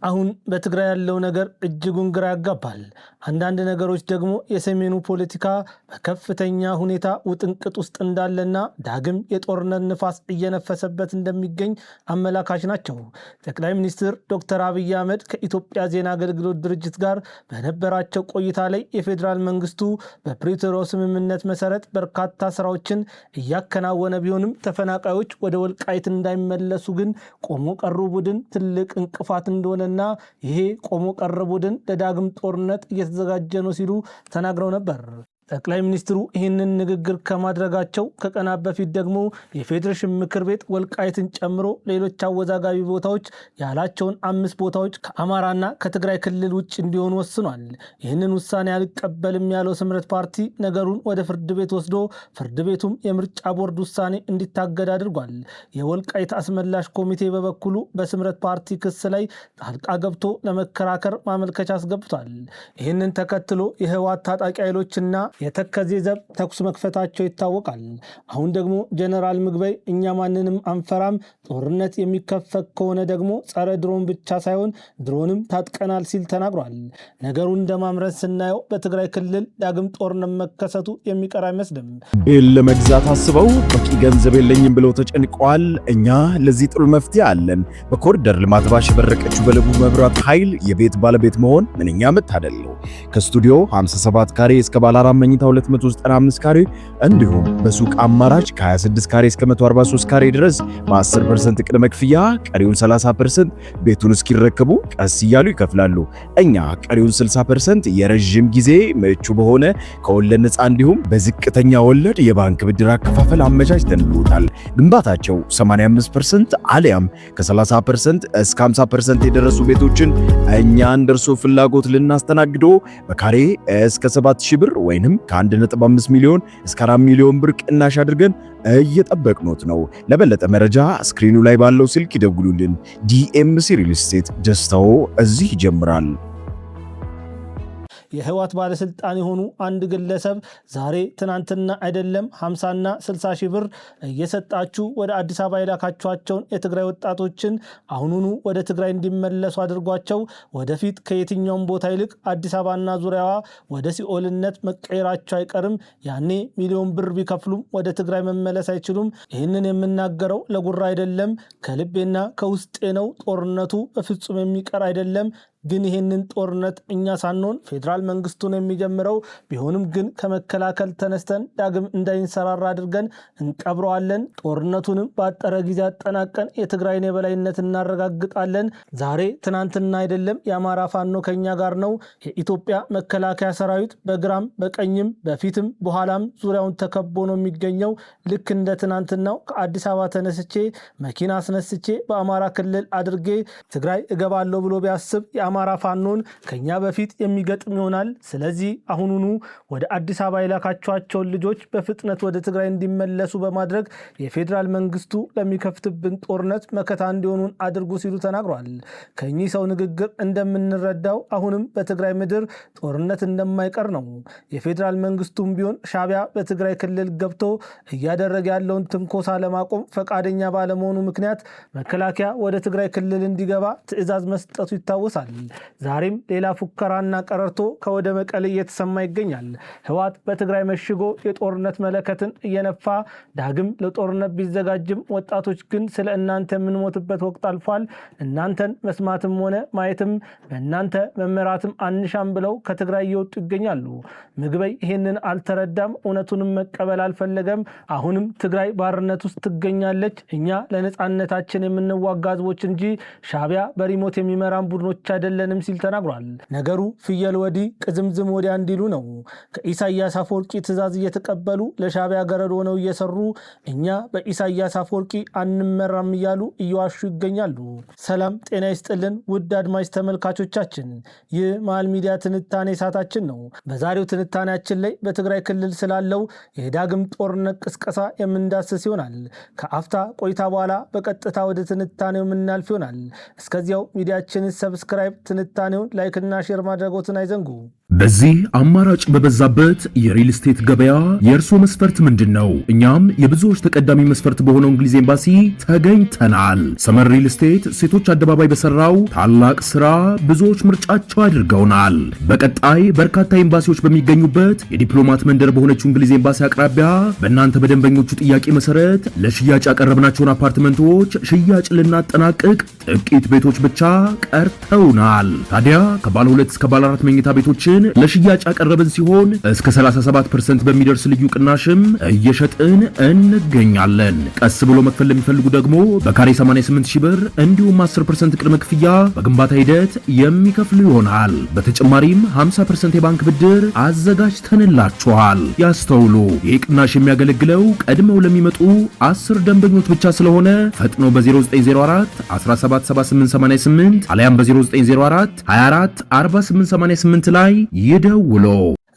አሁን በትግራይ ያለው ነገር እጅጉን ግራ ያጋባል። አንዳንድ ነገሮች ደግሞ የሰሜኑ ፖለቲካ በከፍተኛ ሁኔታ ውጥንቅጥ ውስጥ እንዳለና ዳግም የጦርነት ንፋስ እየነፈሰበት እንደሚገኝ አመላካች ናቸው። ጠቅላይ ሚኒስትር ዶክተር አብይ አህመድ ከኢትዮጵያ ዜና አገልግሎት ድርጅት ጋር በነበራቸው ቆይታ ላይ የፌዴራል መንግስቱ በፕሪቶሪያው ስምምነት መሰረት በርካታ ስራዎችን እያከናወነ ቢሆንም ተፈናቃዮች ወደ ወልቃይት እንዳይመለሱ ግን ቆሞ ቀሩ ቡድን ትልቅ እንቅፋት እንደሆነ እና ይሄ ቆሞ ቀረ ቡድን ለዳግም ጦርነት እየተዘጋጀ ነው ሲሉ ተናግረው ነበር። ጠቅላይ ሚኒስትሩ ይህንን ንግግር ከማድረጋቸው ከቀናት በፊት ደግሞ የፌዴሬሽን ምክር ቤት ወልቃይትን ጨምሮ ሌሎች አወዛጋቢ ቦታዎች ያላቸውን 5 ቦታዎች ከአማራና ከትግራይ ክልል ውጭ እንዲሆኑ ወስኗል። ይህንን ውሳኔ አልቀበልም ያለው ስምረት ፓርቲ ነገሩን ወደ ፍርድ ቤት ወስዶ ፍርድ ቤቱም የምርጫ ቦርድ ውሳኔ እንዲታገድ አድርጓል። የወልቃይት አስመላሽ ኮሚቴ በበኩሉ በስምረት ፓርቲ ክስ ላይ ጣልቃ ገብቶ ለመከራከር ማመልከቻ አስገብቷል። ይህንን ተከትሎ የህወሓት ታጣቂ ኃይሎችና የተከዜ ዘብ ተኩስ መክፈታቸው ይታወቃል። አሁን ደግሞ ጀነራል ምግበይ እኛ ማንንም አንፈራም፣ ጦርነት የሚከፈት ከሆነ ደግሞ ጸረ ድሮን ብቻ ሳይሆን ድሮንም ታጥቀናል ሲል ተናግሯል። ነገሩን እንደማምረት ስናየው በትግራይ ክልል ዳግም ጦርነት መከሰቱ የሚቀር አይመስልም። ቤት ለመግዛት አስበው በቂ ገንዘብ የለኝም ብለው ተጨንቀዋል። እኛ ለዚህ ጥሩ መፍትሄ አለን። በኮሪደር ልማት ባሸበረቀችው በለቡ መብራት ኃይል የቤት ባለቤት መሆን ምንኛ መታደል ነው። ከስቱዲዮ 57 ካሬ እስከ ባለ 4 መኝታ 295 ካሬ እንዲሁም በሱቅ አማራጭ ከ26 ካሬ እስከ 143 ካሬ ድረስ በ10% ቅድመ ክፍያ ቀሪውን 30% ቤቱን እስኪረከቡ ቀስ እያሉ ይከፍላሉ። እኛ ቀሪውን 60% የረጅም ጊዜ ምቹ በሆነ ከወለድ ነፃ እንዲሁም በዝቅተኛ ወለድ የባንክ ብድር አከፋፈል አመቻችተንልዎታል። ግንባታቸው 85% አሊያም ከ30% እስከ 50% የደረሱ ቤቶችን እኛ እንደርሶ ፍላጎት ልናስተናግዶ በካሬ እስከ 7000 ብር ወይንም ከ1.5 ሚሊዮን እስከ 4 ሚሊዮን ብር ቅናሽ አድርገን እየጠበቅኖት ነው። ለበለጠ መረጃ ስክሪኑ ላይ ባለው ስልክ ይደውሉልን። ዲኤምሲ ሪል ስቴት፣ ደስታው እዚህ ይጀምራል። የህወሓት ባለስልጣን የሆኑ አንድ ግለሰብ ዛሬ ትናንትና አይደለም 50ና 60 ሺህ ብር እየሰጣችሁ ወደ አዲስ አበባ የላካችኋቸውን የትግራይ ወጣቶችን አሁኑኑ ወደ ትግራይ እንዲመለሱ አድርጓቸው፣ ወደፊት ከየትኛውም ቦታ ይልቅ አዲስ አበባና ዙሪያዋ ወደ ሲኦልነት መቀየራቸው አይቀርም። ያኔ ሚሊዮን ብር ቢከፍሉም ወደ ትግራይ መመለስ አይችሉም። ይህንን የምናገረው ለጉራ አይደለም፣ ከልቤና ከውስጤ ነው። ጦርነቱ በፍጹም የሚቀር አይደለም። ግን ይህንን ጦርነት እኛ ሳንሆን ፌዴራል መንግስቱን የሚጀምረው ቢሆንም ግን ከመከላከል ተነስተን ዳግም እንዳይንሰራራ አድርገን እንቀብረዋለን። ጦርነቱንም ባጠረ ጊዜ አጠናቀን የትግራይን የበላይነት እናረጋግጣለን። ዛሬ ትናንትና አይደለም፣ የአማራ ፋኖ ከኛ ጋር ነው። የኢትዮጵያ መከላከያ ሰራዊት በግራም በቀኝም በፊትም በኋላም ዙሪያውን ተከቦ ነው የሚገኘው። ልክ እንደ ትናንትናው ከአዲስ አበባ ተነስቼ መኪና አስነስቼ በአማራ ክልል አድርጌ ትግራይ እገባለሁ ብሎ ቢያስብ የአማራ ፋኖን ከኛ በፊት የሚገጥም ይሆናል። ስለዚህ አሁኑኑ ወደ አዲስ አበባ የላካቸዋቸውን ልጆች በፍጥነት ወደ ትግራይ እንዲመለሱ በማድረግ የፌዴራል መንግስቱ ለሚከፍትብን ጦርነት መከታ እንዲሆኑን አድርጉ ሲሉ ተናግሯል። ከኚህ ሰው ንግግር እንደምንረዳው አሁንም በትግራይ ምድር ጦርነት እንደማይቀር ነው። የፌዴራል መንግስቱም ቢሆን ሻዕቢያ በትግራይ ክልል ገብቶ እያደረገ ያለውን ትንኮሳ ለማቆም ፈቃደኛ ባለመሆኑ ምክንያት መከላከያ ወደ ትግራይ ክልል እንዲገባ ትዕዛዝ መስጠቱ ይታወሳል። ዛሬም ሌላ ፉከራና ቀረርቶ ከወደ መቀሌ እየተሰማ ይገኛል። ህወሓት በትግራይ መሽጎ የጦርነት መለከትን እየነፋ ዳግም ለጦርነት ቢዘጋጅም ወጣቶች ግን ስለ እናንተ የምንሞትበት ወቅት አልፏል፣ እናንተን መስማትም ሆነ ማየትም በእናንተ መመራትም አንሻም ብለው ከትግራይ እየወጡ ይገኛሉ። ምግበይ ይህንን አልተረዳም፣ እውነቱንም መቀበል አልፈለገም። አሁንም ትግራይ ባርነት ውስጥ ትገኛለች። እኛ ለነጻነታችን የምንዋጋ ህዝቦች እንጂ ሻዕቢያ በሪሞት የሚመራን ቡድኖች አይደለንም ሲል ተናግሯል። ነገሩ ፍየል ወዲህ ቅዝምዝም ወዲያ እንዲሉ ነው። ከኢሳያስ አፈወርቂ ትዕዛዝ እየተቀበሉ ለሻዕቢያ ገረድ ሆነው እየሰሩ እኛ በኢሳያስ አፈወርቂ አንመራም እያሉ እየዋሹ ይገኛሉ። ሰላም ጤና ይስጥልን ውድ አድማጭ ተመልካቾቻችን፣ ይህ መሃል ሚዲያ ትንታኔ ሰዓታችን ነው። በዛሬው ትንታኔያችን ላይ በትግራይ ክልል ስላለው የዳግም ጦርነት ቅስቀሳ የምንዳስስ ይሆናል። ከአፍታ ቆይታ በኋላ በቀጥታ ወደ ትንታኔው የምናልፍ ይሆናል። እስከዚያው ሚዲያችንን ሰብስክራይብ፣ ትንታኔውን ላይክ እና ሼር ማድረጎትን አይዘንጉ። በዚህ አማራጭ በበዛበት የሪል ስቴት ገበያ የእርሶ መስፈርት ምንድነው? እኛም የብዙዎች ተቀዳሚ መስፈርት በሆነው እንግሊዝ ኤምባሲ ተገኝተናል። ሰመር ሪል ስቴት ሴቶች አደባባይ በሰራው ታላቅ ስራ ብዙዎች ምርጫቸው አድርገውናል። በቀጣይ በርካታ ኤምባሲዎች በሚገኙበት የዲፕሎማት መንደር በሆነችው እንግሊዝ ኤምባሲ አቅራቢያ በእናንተ በደንበኞቹ ጥያቄ መሰረት ለሽያጭ ያቀረብናቸውን አፓርትመንቶች ሽያጭ ልናጠናቅቅ ጥቂት ቤቶች ብቻ ቀርተውናል። ታዲያ ከባለ 2 እስከ ባለ 4 መኝታ ቤቶችን ለሽያጭ ያቀረብን ሲሆን እስከ 37% በሚደርስ ልዩ ቅናሽም እየሸጥን እንገኛለን። ቀስ ብሎ መክፈል ለሚፈልጉ ደግሞ በካሬ 88,000 ብር እንዲሁም 10% ቅድመ ክፍያ በግንባታ ሂደት የሚከፍሉ ይሆናል። በተጨማሪም 50% የባንክ ብድር አዘጋጅተንላችኋል። ያስተውሉ፣ ይህ ቅናሽ የሚያገለግለው ቀድመው ለሚመጡ 10 ደንበኞች ብቻ ስለሆነ ፈጥኖ በ0904 177888 አሊያም በ0904 24 4888 ላይ ይደውሉ።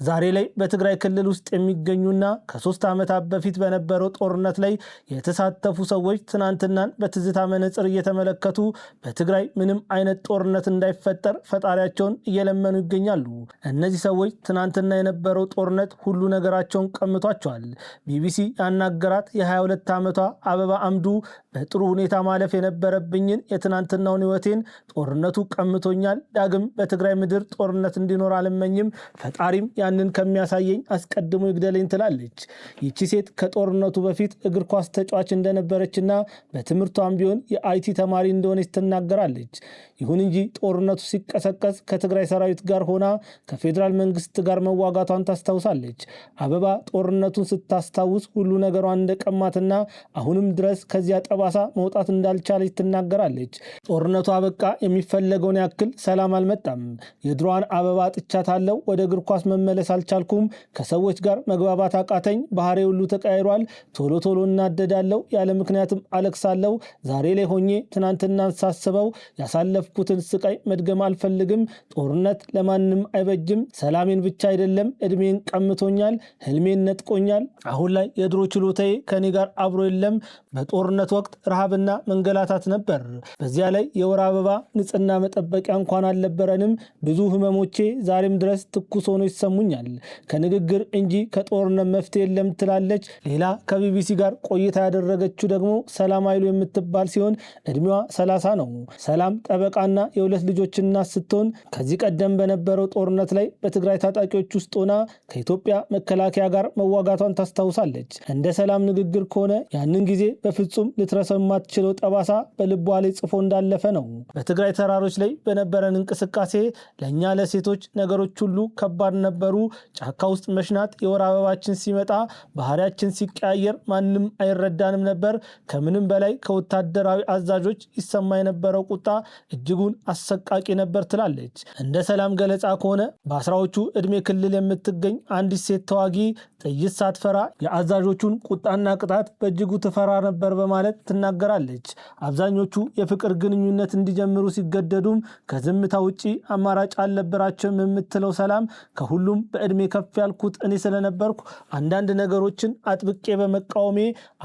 ዛሬ ላይ በትግራይ ክልል ውስጥ የሚገኙና ከ3 ዓመታት በፊት በነበረው ጦርነት ላይ የተሳተፉ ሰዎች ትናንትናን በትዝታ መነጽር እየተመለከቱ በትግራይ ምንም አይነት ጦርነት እንዳይፈጠር ፈጣሪያቸውን እየለመኑ ይገኛሉ። እነዚህ ሰዎች ትናንትና የነበረው ጦርነት ሁሉ ነገራቸውን ቀምቷቸዋል። ቢቢሲ ያናገራት የ22 ዓመቷ አበባ አምዱ በጥሩ ሁኔታ ማለፍ የነበረብኝን የትናንትናውን ህይወቴን ጦርነቱ ቀምቶኛል። ዳግም በትግራይ ምድር ጦርነት እንዲኖር አልመኝም። ፈጣሪም ያንን ከሚያሳየኝ አስቀድሞ ይግደለኝ ትላለች። ይቺ ሴት ከጦርነቱ በፊት እግር ኳስ ተጫዋች እንደነበረችና በትምህርቷም ቢሆን የአይቲ ተማሪ እንደሆነች ትናገራለች። ይሁን እንጂ ጦርነቱ ሲቀሰቀስ ከትግራይ ሰራዊት ጋር ሆና ከፌዴራል መንግስት ጋር መዋጋቷን ታስታውሳለች። አበባ ጦርነቱን ስታስታውስ ሁሉ ነገሯን እንደቀማትና አሁንም ድረስ ከዚያ ጠባሳ መውጣት እንዳልቻለች ትናገራለች። ጦርነቱ አበቃ፣ የሚፈለገውን ያክል ሰላም አልመጣም። የድሮዋን አበባ ጥቻታለሁ፣ ወደ እግር ኳስ መመለስ አልቻልኩም፣ ከሰዎች ጋር መግባባት አቃተኝ፣ ባህሬ ሁሉ ተቀይሯል፣ ቶሎ ቶሎ እናደዳለሁ፣ ያለ ምክንያትም አለቅሳለሁ። ዛሬ ላይ ሆኜ ትናንትና ሳስበው ያሳለፍኩትን ስቃይ መድገም አልፈልግም። ጦርነት ለማንም አይበጅም። ሰላሜን ብቻ አይደለም እድሜን ቀምቶኛል፣ ህልሜን ነጥቆኛል። አሁን ላይ የድሮ ችሎታዬ ከኔ ጋር አብሮ የለም። በጦርነት ወቅት ረሃብና መንገላታት ነበር። በዚያ ላይ የወር አበባ ንጽህና መጠበቂያ እንኳን አልነበረንም። ብዙ ህመሞቼ ዛሬም ድረስ ትኩስ ሆኖ ይሰሙኛል። ከንግግር እንጂ ከጦርነት መፍትሄ የለም ትላለች። ሌላ ከቢቢሲ ጋር ቆይታ ያደረገችው ደግሞ ሰላም ኃይሉ የምትባል ሲሆን እድሜዋ 30 ነው። ሰላም ጠበቃና የሁለት ልጆች እናት ስትሆን ከዚህ ቀደም በነበረው ጦርነት ላይ በትግራይ ታጣቂዎች ውስጥ ሆና ከኢትዮጵያ መከላከያ ጋር መዋጋቷን ታስታውሳለች። እንደ ሰላም ንግግር ከሆነ ያንን ጊዜ በፍጹም ልትረሳው የማትችለው ጠባሳ በልቧ ላይ ጽፎ እንዳለፈ ነው። በትግራይ ተራሮች ላይ በነበረን እንቅስቃሴ ለእኛ ለሴቶች ነገሮች ሁሉ ከባድ ነበሩ። ጫካ ውስጥ መሽናት፣ የወር አበባችን ሲመጣ ባህሪያችን ሲቀያየር ማንም አይረዳንም ነበር። ከምንም በላይ ከወታደራዊ አዛዦች ይሰማ የነበረው ቁጣ እጅጉን አሰቃቂ ነበር ትላለች። እንደ ሰላም ገለጻ ከሆነ በአስራዎቹ ዕድሜ ክልል የምትገኝ አንዲት ሴት ተዋጊ ጥይት ሳትፈራ የአዛዦቹን ቁጣና ቅጣት በእጅጉ ትፈራ ነበር በማለት ትናገራለች። አብዛኞቹ የፍቅር ግንኙነት እንዲጀምሩ ሲገደዱም ከዝምታ ውጪ አማራጭ አልነበራቸውም የምትለው ሰላም ከሁሉም በዕድሜ ከፍ ያልኩት እኔ ስለነበርኩ አንዳንድ ነገሮችን አጥብቄ በመቃወሜ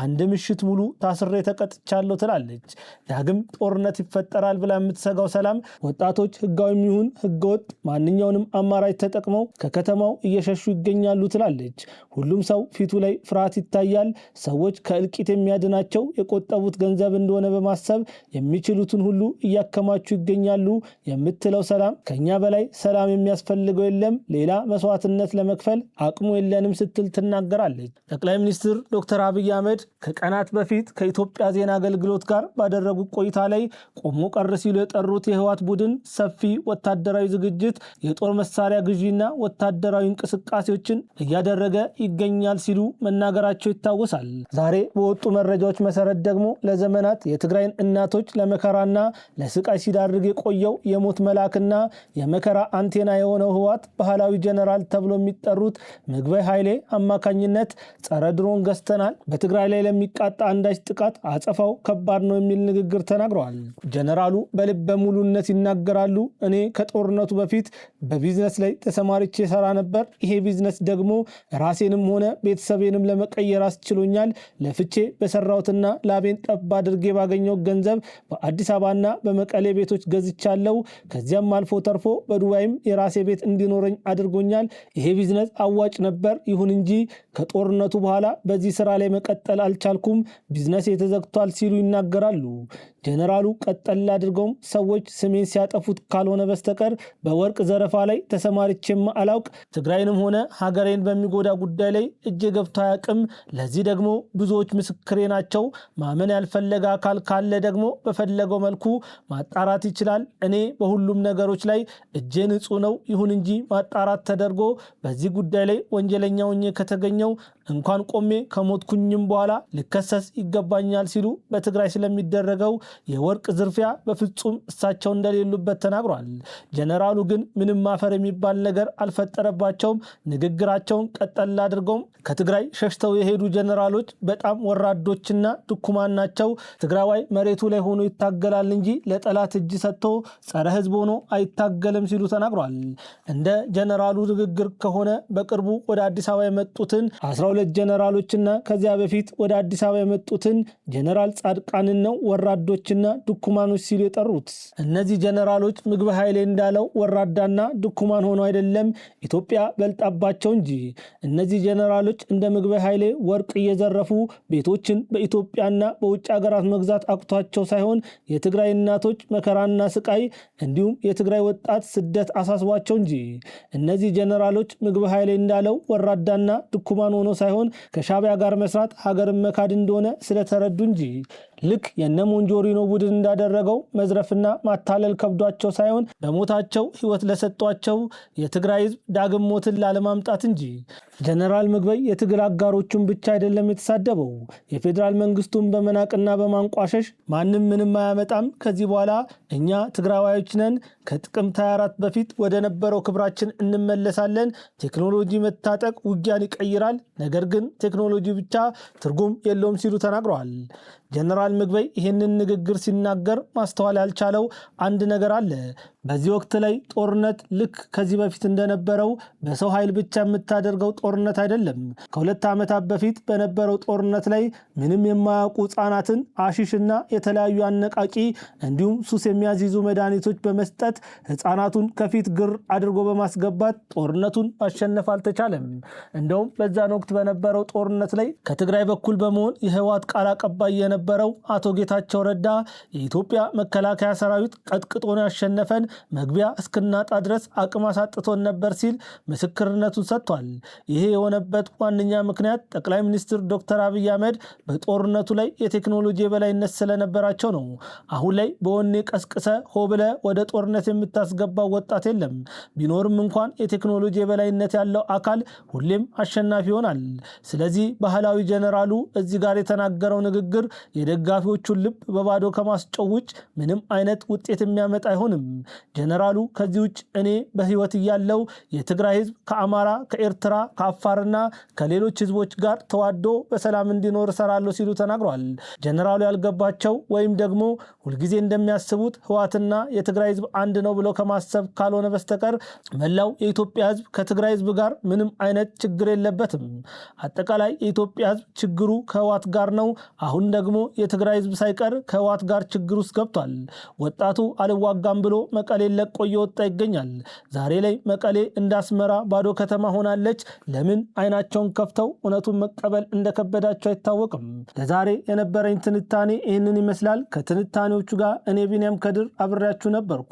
አንድ ምሽት ሙሉ ታስሬ ተቀጥቻለሁ ትላለች። ዳግም ጦርነት ይፈጠራል ብላ የምትሰጋው ሰላም ወጣቶች ህጋዊም ይሁን ህገወጥ ማንኛውንም አማራጭ ተጠቅመው ከከተማው እየሸሹ ይገኛሉ ትላለች። ሁሉም ሰው ፊቱ ላይ ፍርሃት ይታያል። ሰዎች ከእልቂት የሚያድናቸው የቆጠቡት ገንዘብ እንደሆነ በማሰብ የሚችሉትን ሁሉ እያከማቹ ይገኛሉ የምትለው ሰላም ከኛ በላይ ሰላም የሚያስፈልገው የለም፣ ሌላ መስዋዕትነት ለመክፈል አቅሙ የለንም ስትል ትናገራለች። ጠቅላይ ሚኒስትር ዶክተር አብይ አህመድ ከቀናት በፊት ከኢትዮጵያ ዜና አገልግሎት ጋር ባደረጉት ቆይታ ላይ ቆሞ ቀር ሲሉ የጠሩት የህወሓት ቡድን ሰፊ ወታደራዊ ዝግጅት፣ የጦር መሳሪያ ግዢና ወታደራዊ እንቅስቃሴዎችን እያደረገ ይገኛል ሲሉ መናገራቸው ይታወሳል። ዛሬ በወጡ መረጃዎች መሰረት ደግሞ ለዘመናት የትግራይን እናቶች ለመከራና ለስቃይ ሲዳርግ የቆየው የሞት መልአክና የመከራ አንቴና የሆነው ህወሓት ባህላዊ ጀነራል ጀነራል ተብሎ የሚጠሩት ምግበይ ኃይሌ አማካኝነት ጸረ ድሮን ገዝተናል፣ በትግራይ ላይ ለሚቃጣ አንዳች ጥቃት አጸፋው ከባድ ነው የሚል ንግግር ተናግረዋል። ጀነራሉ በልበ ሙሉነት ይናገራሉ። እኔ ከጦርነቱ በፊት በቢዝነስ ላይ ተሰማርቼ ሰራ ነበር። ይሄ ቢዝነስ ደግሞ ራሴንም ሆነ ቤተሰቤንም ለመቀየር አስችሎኛል። ለፍቼ በሰራውትና ላቤን ጠብ አድርጌ ባገኘው ገንዘብ በአዲስ አበባና በመቀሌ ቤቶች ገዝቻለሁ። ከዚያም አልፎ ተርፎ በዱባይም የራሴ ቤት እንዲኖረኝ አድርጎኛል። ይሄ ቢዝነስ አዋጭ ነበር። ይሁን እንጂ ከጦርነቱ በኋላ በዚህ ስራ ላይ መቀጠል አልቻልኩም፣ ቢዝነስ የተዘግቷል ሲሉ ይናገራሉ። ጀነራሉ ቀጠል አድርገውም ሰዎች ስሜን ሲያጠፉት ካልሆነ በስተቀር በወርቅ ዘረፋ ላይ ተሰማርቼም አላውቅ፣ ትግራይንም ሆነ ሀገሬን በሚጎዳ ጉዳይ ላይ እጄ ገብቶ አያውቅም። ለዚህ ደግሞ ብዙዎች ምስክሬ ናቸው። ማመን ያልፈለገ አካል ካለ ደግሞ በፈለገው መልኩ ማጣራት ይችላል። እኔ በሁሉም ነገሮች ላይ እጄ ንጹህ ነው። ይሁን እንጂ ማጣራት ተደርጎ በዚህ ጉዳይ ላይ ወንጀለኛ ሆኜ ከተገኘው እንኳን ቆሜ ከሞትኩኝም በኋላ ልከሰስ ይገባኛል ሲሉ በትግራይ ስለሚደረገው የወርቅ ዝርፊያ በፍጹም እሳቸው እንደሌሉበት ተናግሯል። ጀነራሉ ግን ምንም ማፈር የሚባል ነገር አልፈጠረባቸውም። ንግግራቸውን ቀጠል አድርገውም ከትግራይ ሸሽተው የሄዱ ጀነራሎች በጣም ወራዶችና ድኩማን ናቸው። ትግራዋይ መሬቱ ላይ ሆኖ ይታገላል እንጂ ለጠላት እጅ ሰጥቶ ጸረ ሕዝብ ሆኖ አይታገልም ሲሉ ተናግሯል። እንደ ጀነራሉ ንግግር ከሆነ በቅርቡ ወደ አዲስ አበባ የመጡትን 12 ጀነራሎችና ከዚያ በፊት ወደ አዲስ አበባ የመጡትን ጀነራል ጻድቃንን ነው ወራዶችና ድኩማኖች ሲሉ የጠሩት። እነዚህ ጀነራሎች ምግበይ ኃይሌ እንዳለው ወራዳና ድኩማን ሆኖ አይደለም ኢትዮጵያ በልጣባቸው እንጂ። እነዚህ ጀነራሎች እንደ ምግበይ ኃይሌ ወርቅ እየዘረፉ ቤቶችን በኢትዮጵያና በውጭ ሀገራት መግዛት አቅቷቸው ሳይሆን የትግራይ እናቶች መከራና ስቃይ እንዲሁም የትግራይ ወጣት ስደት አሳስቧቸው እንጂ። እነዚህ ጀነራሎች ምግበይ ኃይሌ እንዳለው ወራዳና ድኩማን ሆኖ ሳይሆን ከሻዕቢያ ጋር መስራት ሀገርን መካድ እንደሆነ ስለተረዱ እንጂ። ልክ የነ ሞንጆሪኖ ቡድን እንዳደረገው መዝረፍና ማታለል ከብዷቸው ሳይሆን በሞታቸው ሕይወት ለሰጧቸው የትግራይ ሕዝብ ዳግም ሞትን ላለማምጣት እንጂ። ጀነራል ምግበይ የትግል አጋሮቹን ብቻ አይደለም የተሳደበው፣ የፌዴራል መንግስቱን በመናቅና በማንቋሸሽ ማንም ምንም አያመጣም፣ ከዚህ በኋላ እኛ ትግራዋዮች ነን፣ ከጥቅምት 24 በፊት ወደ ነበረው ክብራችን እንመለሳለን፣ ቴክኖሎጂ መታጠቅ ውጊያን ይቀይራል፣ ነገር ግን ቴክኖሎጂ ብቻ ትርጉም የለውም ሲሉ ተናግረዋል። ጀነራል ምግበይ ይህንን ንግግር ሲናገር ማስተዋል ያልቻለው አንድ ነገር አለ። በዚህ ወቅት ላይ ጦርነት ልክ ከዚህ በፊት እንደነበረው በሰው ኃይል ብቻ የምታደርገው ጦርነት አይደለም። ከ2 ዓመታት በፊት በነበረው ጦርነት ላይ ምንም የማያውቁ ህጻናትን አሺሽና የተለያዩ አነቃቂ እንዲሁም ሱስ የሚያስይዙ መድኃኒቶች በመስጠት ህጻናቱን ከፊት ግር አድርጎ በማስገባት ጦርነቱን ማሸነፍ አልተቻለም። እንደውም በዛን ወቅት በነበረው ጦርነት ላይ ከትግራይ በኩል በመሆን የህወሓት ቃል አቀባይ የነበረው አቶ ጌታቸው ረዳ የኢትዮጵያ መከላከያ ሰራዊት ቀጥቅጦን ያሸነፈን መግቢያ እስክናጣ ድረስ አቅም አሳጥቶን ነበር ሲል ምስክርነቱን ሰጥቷል። ይሄ የሆነበት ዋነኛ ምክንያት ጠቅላይ ሚኒስትር ዶክተር አብይ አህመድ በጦርነቱ ላይ የቴክኖሎጂ የበላይነት ስለነበራቸው ነው። አሁን ላይ በወኔ ቀስቅሰ ሆ ብለ ወደ ጦርነት የምታስገባው ወጣት የለም። ቢኖርም እንኳን የቴክኖሎጂ የበላይነት ያለው አካል ሁሌም አሸናፊ ይሆናል። ስለዚህ ባህላዊ ጀነራሉ እዚህ ጋር የተናገረው ንግግር የደጋፊዎቹን ልብ በባዶ ከማስጨው ውጭ ምንም አይነት ውጤት የሚያመጣ አይሆንም። ጀነራሉ ከዚህ ውጭ እኔ በህይወት እያለው የትግራይ ህዝብ ከአማራ፣ ከኤርትራ፣ ከአፋርና ከሌሎች ህዝቦች ጋር ተዋዶ በሰላም እንዲኖር እሰራለሁ ሲሉ ተናግሯል። ጀነራሉ ያልገባቸው ወይም ደግሞ ሁልጊዜ እንደሚያስቡት ህወሓትና የትግራይ ህዝብ አንድ ነው ብለው ከማሰብ ካልሆነ በስተቀር መላው የኢትዮጵያ ህዝብ ከትግራይ ህዝብ ጋር ምንም አይነት ችግር የለበትም። አጠቃላይ የኢትዮጵያ ህዝብ ችግሩ ከህወሓት ጋር ነው። አሁን ደግሞ የትግራይ ህዝብ ሳይቀር ከህወሓት ጋር ችግር ውስጥ ገብቷል። ወጣቱ አልዋጋም ብሎ መቀሌ ለቆ እየወጣ ይገኛል። ዛሬ ላይ መቀሌ እንዳስመራ ባዶ ከተማ ሆናለች። ለምን አይናቸውን ከፍተው እውነቱን መቀበል እንደከበዳቸው አይታወቅም። ለዛሬ የነበረኝ ትንታኔ ይህንን ይመስላል። ከትንታኔዎቹ ጋር እኔ ቢንያም ከድር አብሬያችሁ ነበርኩ።